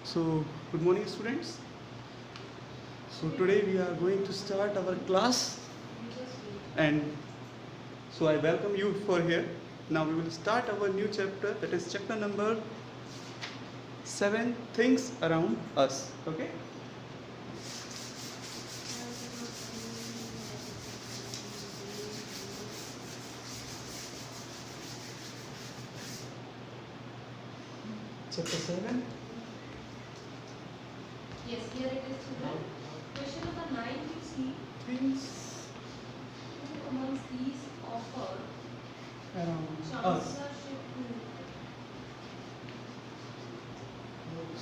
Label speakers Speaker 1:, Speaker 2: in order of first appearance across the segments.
Speaker 1: So, good morning, students. So, today we are going to start our class, and so I welcome you for here. Now, we will start our new chapter, that is chapter number 7, Things Around Us. Okay? Chapter 7.
Speaker 2: Yes, here it is children. Question number 9 we see
Speaker 1: Things
Speaker 2: who amongst these offer
Speaker 1: around us.
Speaker 2: chancellorship to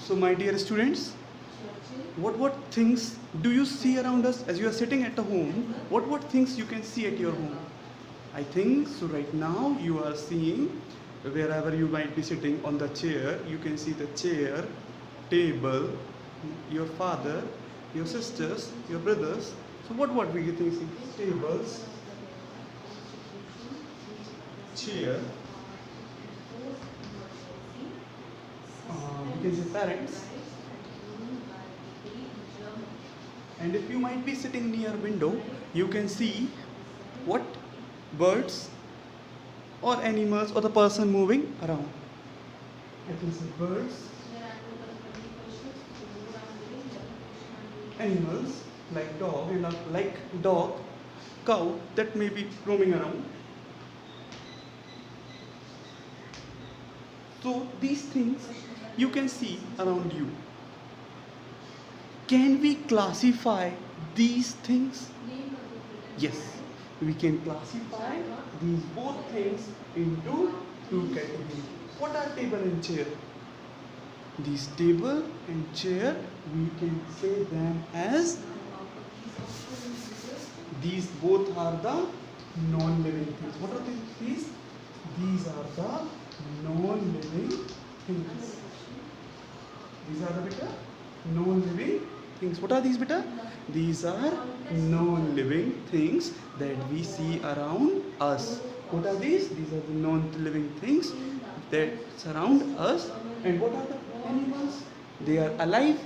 Speaker 1: So, my dear students,
Speaker 2: Churchill,
Speaker 1: what things do you see around us as you are sitting at the home? What things you can see at your home? I think so. Right now, you are seeing wherever you might be sitting on the chair. You can see the chair, table, your father, your sisters, your brothers. So what we can see? Tables, chair. We can say parents. And if you might be sitting near a window, you can see what birds or animals or the person moving around. I can say birds, animals like dog and like dog, cow that may be roaming around. So these things you can see around you. Can we classify these things? Yes, we can classify these both things into two categories. What are table and chair? These table and chair, we can say them as these both are the non-living things. What are these? These are the non-living things. These are the beta non-living things. What are these beta? These are non-living things that we see around us. What are these? These are the non-living things that surround us. And what are the animals? They are alive.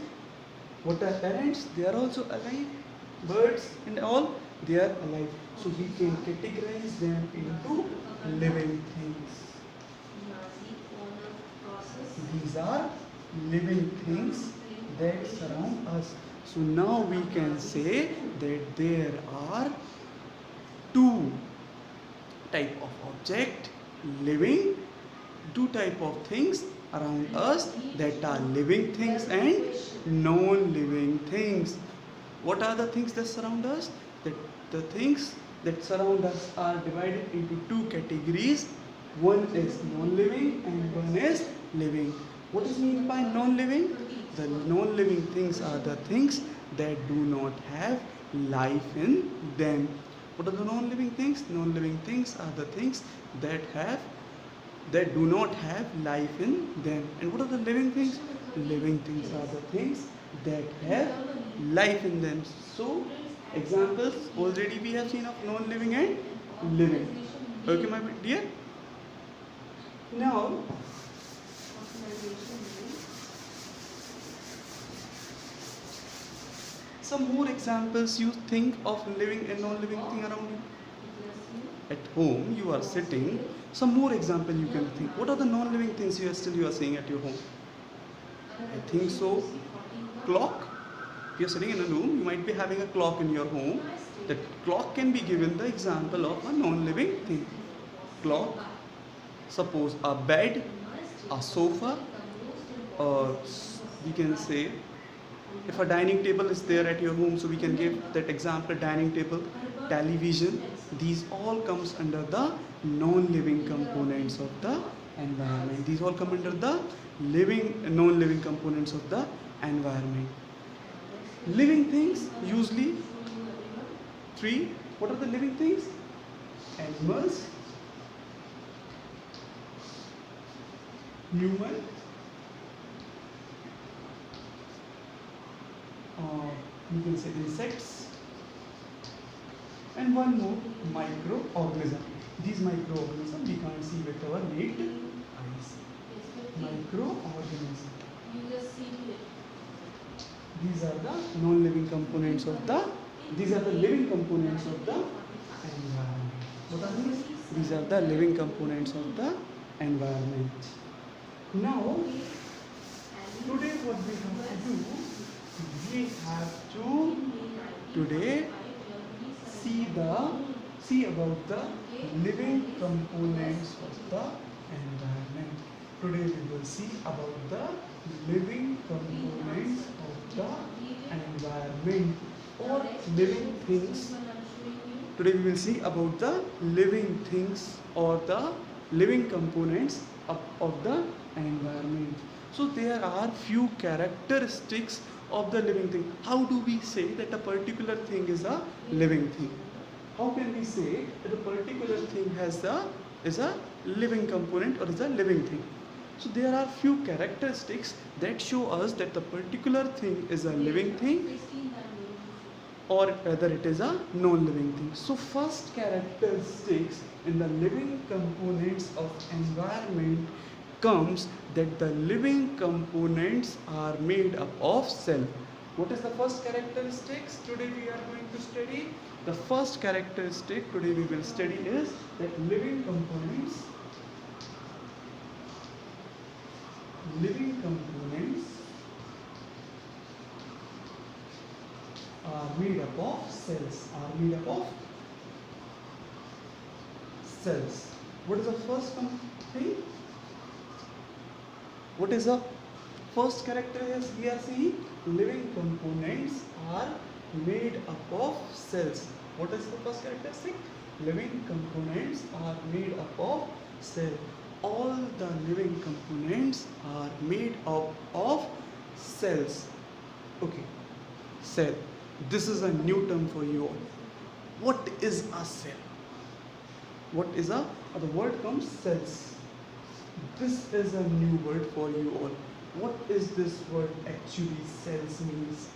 Speaker 1: What are parents? They are also alive. Birds and all, they are alive. So we can categorize them into living things. These are living things that surround us. So now we can say that there are two type of object living, two type of things around us that are living things and non-living things. What are the things that surround us? The things that surround us are divided into two categories. One is non-living and one is living. What is meant by non-living? The non-living things are the things that do not have life in them. What are the non-living things? Non-living things are the things that do not have life in them. And what are the living things? Living things are the things that have life in them. So, examples already we have seen of non-living and living. Okay, my dear? Now, some more examples you think of living and non-living thing around you. At home, you are sitting. Some more example you can think. What are the non-living things you are seeing at your home? I think so. Clock. If you are sitting in a room, you might be having a clock in your home. That clock can be given the example of a non-living thing. Clock. Suppose a bed, a sofa, or we can say if a dining table is there at your home, so we can give that example: dining table, television. These all comes under the non-living components of the environment. These all come under the living non-living components of the environment. Living things usually three. What are the living things? Animals, human, you can say insects, and one more, microorganism. These microorganisms we can't see with our naked eyes. Microorganism.
Speaker 2: You just see it.
Speaker 1: These are the non-living components of the. These are the living components of the environment. What are these? These are the living components of the environment. Now, today what we have to do, we have to today see about the living components of the environment. Today we will see about the living components of the environment or living things. Today we will see about the living things or the living components of the environment. So there are few characteristics of the living thing. How do we say that a particular thing is a living thing? How can we say that a particular thing is a living component or is a living thing? So there are few characteristics that show us that the particular thing is a living thing or whether it is a non-living thing. So first characteristics in the living components of environment comes that the living components are made up of cell. What is the first characteristics today we are going to study? The first characteristic today we will study is that living components are made up of cells. What is the first thing? What is the first character we are seeing? Living components are made up of cells. What is the first characteristic? Living components are made up of cells. All the living components are made up of cells. Okay, cell. This is a new term for you all. What is a cell? What is a? The word comes cells. This is a new word for you all. What is this word actually cells means?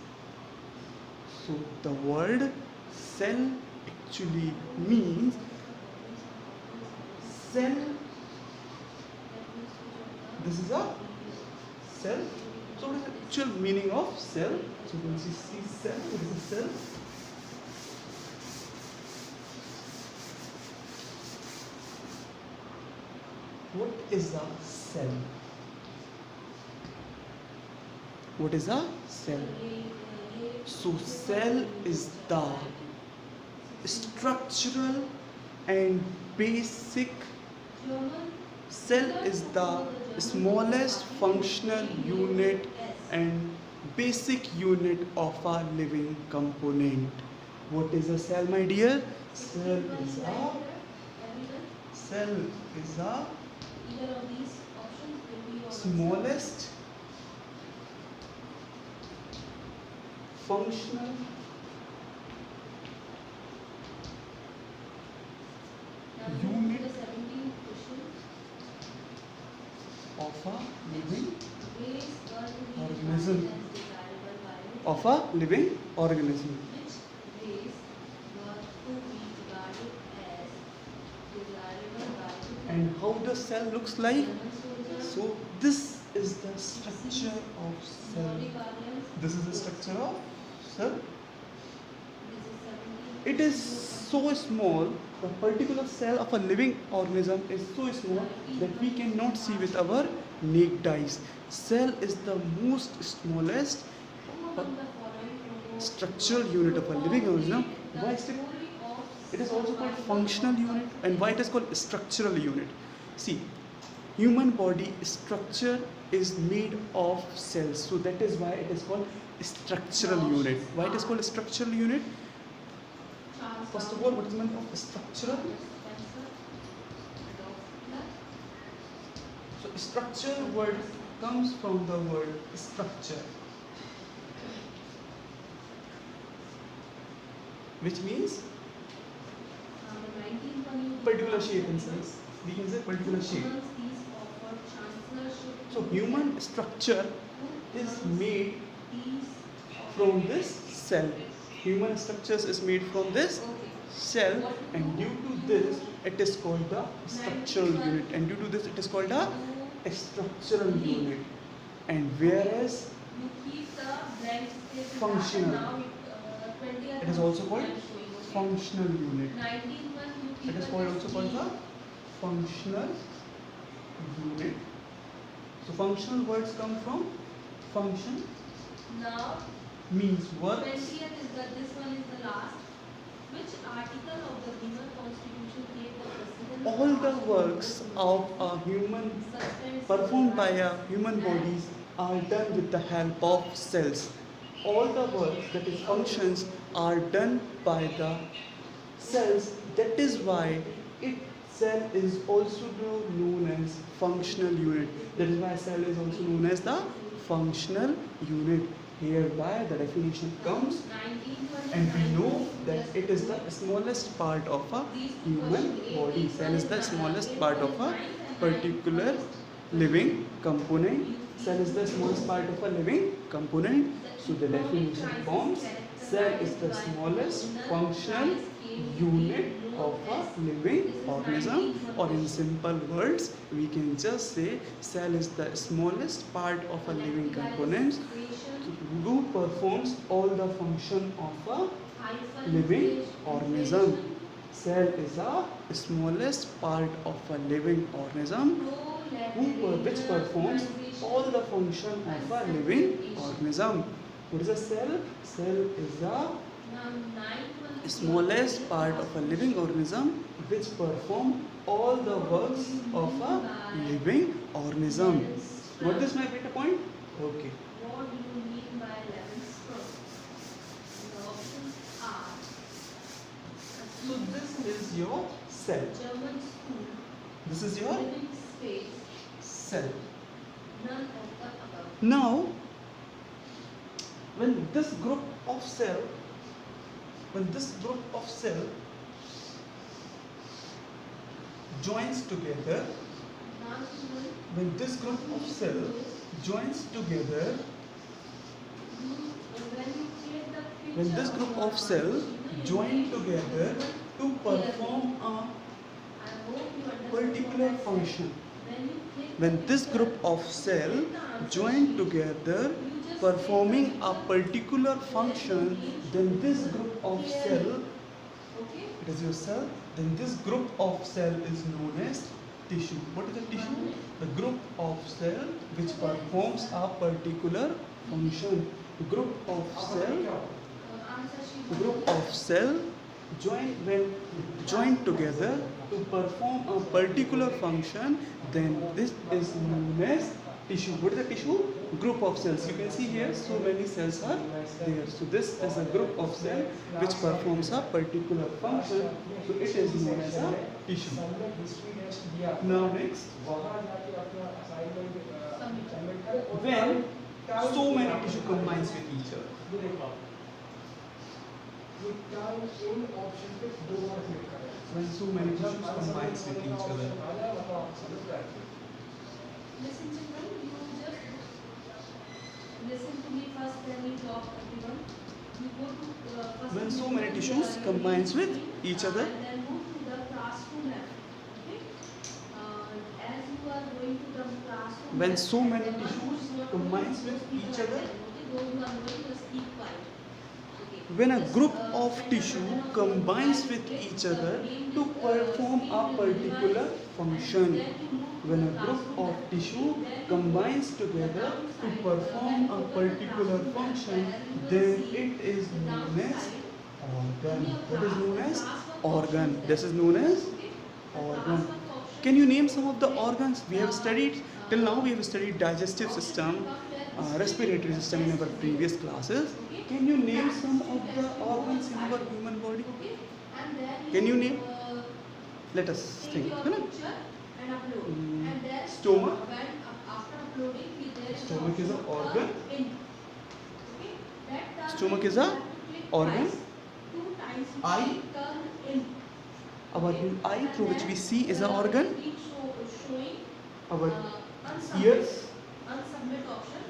Speaker 1: So the word cell actually means cell. This is a cell. So what is the actual meaning of cell? So when you see cell, what is a cell? What is a cell? What is a cell? So cell is the structural and basic. Cell is the smallest functional unit and basic unit of a living component. What is a cell, my dear? Cell is a smallest functional unit of a living organism. And how the cell looks like? So this is the structure of cell. This is the structure of cell. It is so small. The particular cell of a living organism is so small that we cannot see with our naked eyes. Cell is the most smallest structural unit of a living organism. Why is it? It is also called functional unit. And why it is called structural unit? See, human body structure is made of cells. So that is why it is called structural unit. Why it is called structural unit? First of all, what is the meaning of structural? So structure word comes from the word structure, which means particular shape and size. We can say particular shape. So human structure is made from this cell. Human structures is made from this cell, and due to this it is called the structural unit, and due to this it is called a structural unit. And whereas
Speaker 2: You keep the blank space in
Speaker 1: Functional.
Speaker 2: that, and now 20th
Speaker 1: It is also called
Speaker 2: I am showing, okay?
Speaker 1: functional unit.
Speaker 2: 19th one you keep
Speaker 1: It is
Speaker 2: the
Speaker 1: called also called
Speaker 2: T.
Speaker 1: the functional unit. So functional words come from function
Speaker 2: Now
Speaker 1: means work.
Speaker 2: 20th is this one is the last. Which article of the human constitution gave the president
Speaker 1: All the
Speaker 2: power to
Speaker 1: works
Speaker 2: remove,
Speaker 1: of a human
Speaker 2: suspend,
Speaker 1: performed by a
Speaker 2: supervise,
Speaker 1: human bodies are done with the help of cells. All the works, that is functions, are done by the cells. That is why it cell is also known as functional unit. That is why cell is also known as the functional unit. Hereby the definition comes,
Speaker 2: 19th one is
Speaker 1: and we know
Speaker 2: 19th,
Speaker 1: that
Speaker 2: just
Speaker 1: it is the smallest part of a human body. Cell is the smallest part of a particular living component. Cell is the smallest part of a living component. So the definition forms, cell is the smallest functional unit of a living organism, or in simple words we can just say cell is the smallest part of a living component who performs all the function of a living organism. Cell is a smallest part of a living organism which performs all the function of a living organism. What is a cell? Cell is a smallest part of a living organism which perform all the works of a living organism. What is my beta point? Okay.
Speaker 2: What do you mean by 11th stroke? The options are
Speaker 1: So this is your cell.
Speaker 2: German school,
Speaker 1: This is your
Speaker 2: living space,
Speaker 1: cell.
Speaker 2: none of the above.
Speaker 1: Now, when this group of cell joins together, when this group of cell joins together, when this group of cell join together to perform a particular function, when this group of cell join together performing a particular function, then this group of cell, it is your cell, then this group of cell is known as tissue. What is a tissue? The group of cell which performs a particular function. The group of cell join together to perform a particular function, then this is known as tissue. What is a tissue? Group of cells. You can see here so many cells are there. So this is a group of cell which performs a particular function. So it is known as a tissue. Now next, when so many tissue combines with each other. When so many tissues combines with each other.
Speaker 2: Listen children, you just listen to me first, then you talk everyone. You go to first.
Speaker 1: When so many tissues combines with each other.
Speaker 2: And then move to the classroom level. Okay? As you are going to the classroom.
Speaker 1: When so many
Speaker 2: the one who
Speaker 1: tissues
Speaker 2: is not
Speaker 1: combines
Speaker 2: going to
Speaker 1: with
Speaker 2: speak
Speaker 1: each
Speaker 2: like
Speaker 1: other.
Speaker 2: that, okay? Those who are going to speak quiet. Okay.
Speaker 1: When a
Speaker 2: Just,
Speaker 1: group of
Speaker 2: when
Speaker 1: tissue
Speaker 2: a
Speaker 1: combines
Speaker 2: group
Speaker 1: with
Speaker 2: of
Speaker 1: each
Speaker 2: the
Speaker 1: other
Speaker 2: name
Speaker 1: to
Speaker 2: with,
Speaker 1: perform
Speaker 2: speak
Speaker 1: a
Speaker 2: with
Speaker 1: particular
Speaker 2: device,
Speaker 1: function.
Speaker 2: and then you move to
Speaker 1: When
Speaker 2: the
Speaker 1: a group
Speaker 2: classroom
Speaker 1: of
Speaker 2: level.
Speaker 1: tissue
Speaker 2: Then you
Speaker 1: combines
Speaker 2: move
Speaker 1: together
Speaker 2: the
Speaker 1: to
Speaker 2: downside,
Speaker 1: perform
Speaker 2: then
Speaker 1: a
Speaker 2: open the
Speaker 1: particular
Speaker 2: classroom
Speaker 1: function,
Speaker 2: level, and you
Speaker 1: then
Speaker 2: will see
Speaker 1: it is
Speaker 2: the
Speaker 1: known as
Speaker 2: downside.
Speaker 1: organ.
Speaker 2: Only a
Speaker 1: What is known as
Speaker 2: class of
Speaker 1: organ?
Speaker 2: options
Speaker 1: This
Speaker 2: there.
Speaker 1: is known as
Speaker 2: Okay? The
Speaker 1: organ.
Speaker 2: class of options
Speaker 1: Can you name some of the organs we have studied? Till now we have studied digestive system, respiratory system in our previous classes. Can you name some of the organs in our human body?
Speaker 2: Okay? And then
Speaker 1: Can you name? Let us
Speaker 2: take
Speaker 1: think.
Speaker 2: your
Speaker 1: है ना?
Speaker 2: picture and upload.
Speaker 1: Mm,
Speaker 2: And then
Speaker 1: stomach.
Speaker 2: when after uploading, there is
Speaker 1: Stomach is an
Speaker 2: option of
Speaker 1: organ.
Speaker 2: in. Okay? That turn
Speaker 1: Stomach
Speaker 2: in
Speaker 1: is a
Speaker 2: you have to click
Speaker 1: organ.
Speaker 2: twice. 2 times you
Speaker 1: Eye.
Speaker 2: click turn in.
Speaker 1: Our
Speaker 2: Okay?
Speaker 1: eye through
Speaker 2: And
Speaker 1: which we
Speaker 2: then,
Speaker 1: see is an organ.
Speaker 2: it keeps showing
Speaker 1: Our
Speaker 2: unsubmit.
Speaker 1: ears.
Speaker 2: Unsubmit option.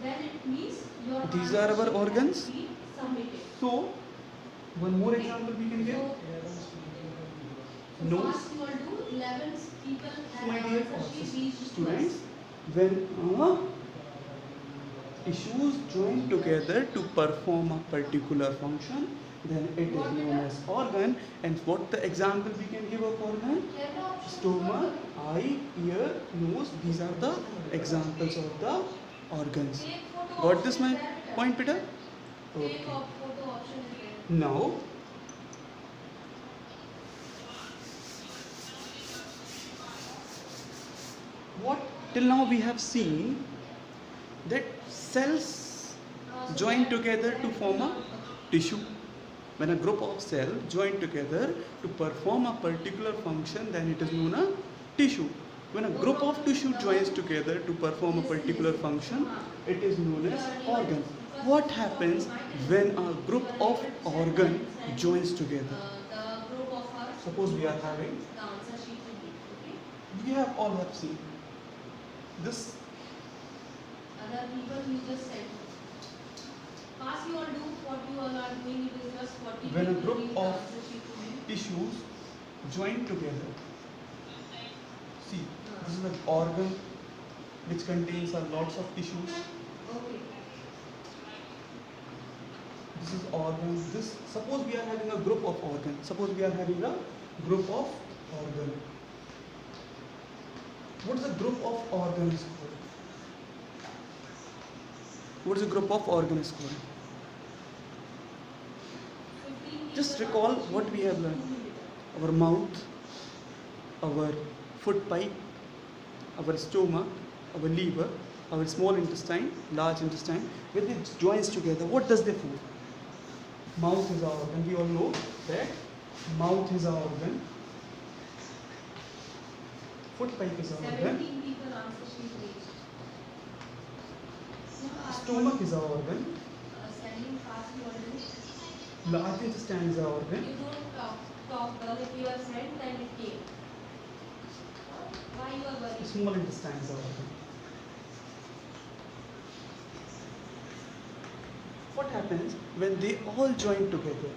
Speaker 2: Then it means your
Speaker 1: These
Speaker 2: answer
Speaker 1: are our
Speaker 2: should have
Speaker 1: organs.
Speaker 2: been submitted.
Speaker 1: So, one more example we can give.
Speaker 2: So
Speaker 1: Nose.
Speaker 2: first you will do 11 people
Speaker 1: So my
Speaker 2: have
Speaker 1: dear
Speaker 2: answer sheet reached
Speaker 1: students,
Speaker 2: twice.
Speaker 1: when tissues join together to perform a particular function, then it is known as organ. And what the example we can give of organ? Stomach, eye, ear, nose. These are the examples of the organs. Got this my point, Peter? Okay.
Speaker 2: Photo option is there.
Speaker 1: Now, what till now we have seen that cells join together to form a tissue. When a group of cells join together to perform a particular function, then it is known as tissue. When a group of tissue joins together to perform a particular function, it is known as organ. What happens when a group of organ joins together?
Speaker 2: The group of us.
Speaker 1: Suppose we are having,
Speaker 2: The answer sheet will be okay.
Speaker 1: we have all have seen this.
Speaker 2: Other people you just said. Pass you all do what you all are doing. It is just 40
Speaker 1: When a
Speaker 2: people
Speaker 1: group
Speaker 2: giving the
Speaker 1: of
Speaker 2: answer sheet to me.
Speaker 1: Tissues join together. See, this is an organ which contains a lots of tissues.
Speaker 2: Okay.
Speaker 1: This is organ. This, suppose we are having a group of organ. Suppose we are having a group of organ. What is a group of organs called? What is a group of organs called?
Speaker 2: 15
Speaker 1: Just
Speaker 2: people
Speaker 1: recall
Speaker 2: answer
Speaker 1: what
Speaker 2: sheet
Speaker 1: we have
Speaker 2: will be
Speaker 1: learned.
Speaker 2: 2 minutes.
Speaker 1: Our mouth, our foot pipe, our stomach, our liver, our small intestine, large intestine. When it joins together, what does they form? Mouth is our organ. We all know that mouth is our organ. Foot pipe is our organ.
Speaker 2: 17 people answer sheet reached.
Speaker 1: Stomach is our organ.
Speaker 2: Standing fast you all do.
Speaker 1: Large intestine is our organ.
Speaker 2: You don't talk well. If you have said, then it came. Why you are worried?
Speaker 1: Small intestine is our organ. What happens when they all join together?